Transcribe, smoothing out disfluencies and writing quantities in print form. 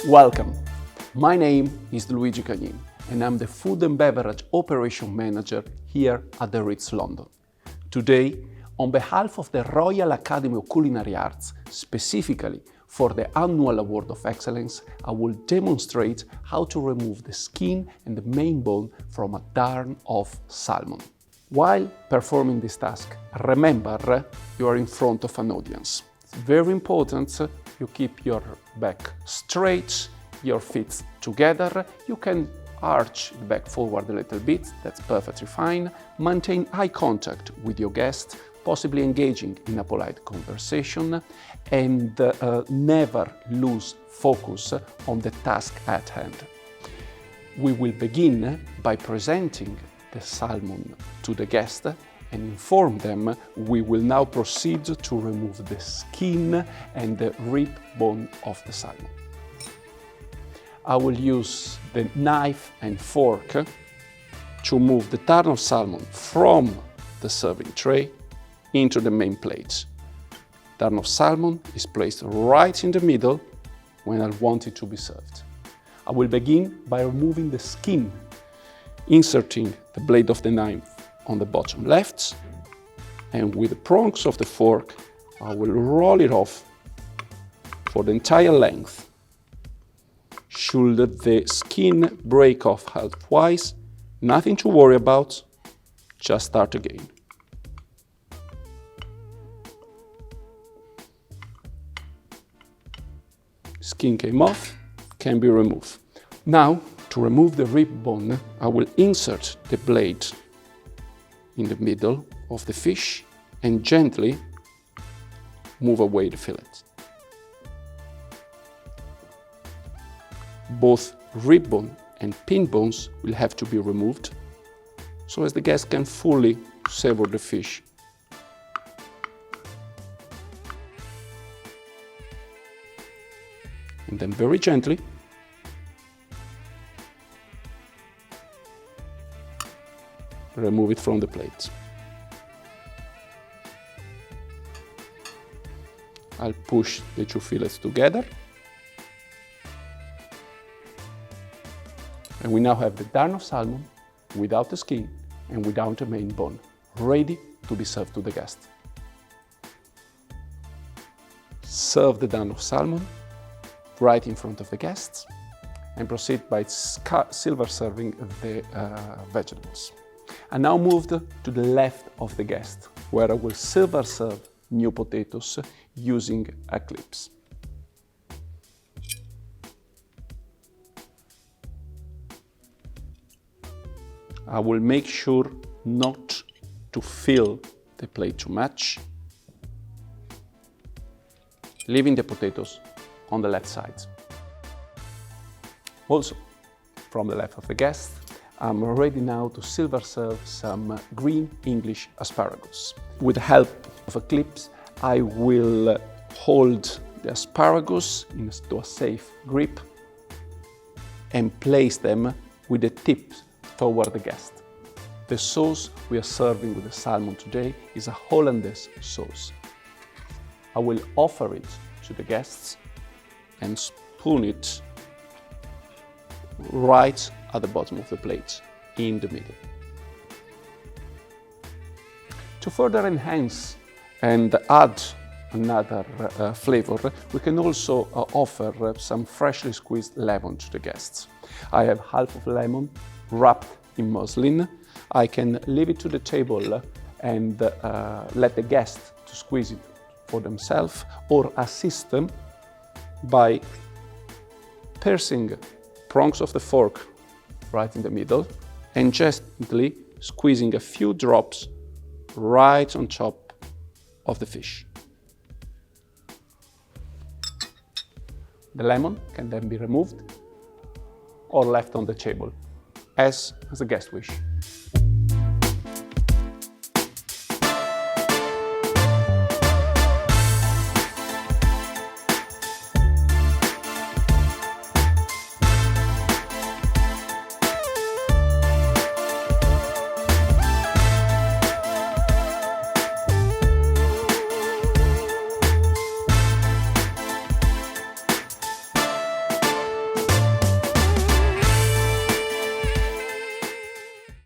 Welcome. My name is Luigi Cagnin and I'm the Food and Beverage Operation Manager here at the Ritz London. Today, on behalf of the Royal Academy of Culinary Arts, specifically for the Annual Award of Excellence, I will demonstrate how to remove the skin and the main bone from a Darne of Salmon. While performing this task, remember you are in front of an audience. It's very important you keep your back straight, your feet together. You can arch the back forward a little bit, that's perfectly fine. Maintain eye contact with your guest, possibly engaging in a polite conversation, and never lose focus on the task at hand. We will begin by presenting the salmon to the guest and inform them we will now proceed to remove the skin and the rib bone of the salmon. I will use the knife and fork to move the Darne of Salmon from the serving tray into the main plate. Darne of Salmon is placed right in the middle when I want it to be served. I will begin by removing the skin, inserting the blade of the knife on the bottom left, and with the prongs of the fork, I will roll it off for the entire length. Should the skin break off halfwise, nothing to worry about, just start again. Skin came off, can be removed. Now, to remove the rib bone, I will insert the blade in the middle of the fish and gently move away the fillet. Both rib bone and pin bones will have to be removed so as the guest can fully savor the fish. And then very gently remove it from the plate. I'll push the two fillets together. And we now have the Darne of Salmon without the skin and without the main bone, ready to be served to the guest. Serve the Darne of Salmon right in front of the guests and proceed by silver serving the vegetables. I now moved to the left of the guest, where I will silver serve new potatoes using a clips. I will make sure not to fill the plate too much, leaving the potatoes on the left side. Also, from the left of the guest, I'm ready now to silver serve some green English asparagus. With the help of a clips, I will hold the asparagus into a safe grip and place them with the tips toward the guest. The sauce we are serving with the salmon today is a Hollandaise sauce. I will offer it to the guests and spoon it right at the bottom of the plate, in the middle. To further enhance and add another flavor, we can also offer some freshly squeezed lemon to the guests. I have half of lemon wrapped in muslin. I can leave it to the table and let the guests to squeeze it for themselves, or assist them by piercing prongs of the fork right in the middle and gently squeezing a few drops right on top of the fish. The lemon can then be removed or left on the table, as the guest wish.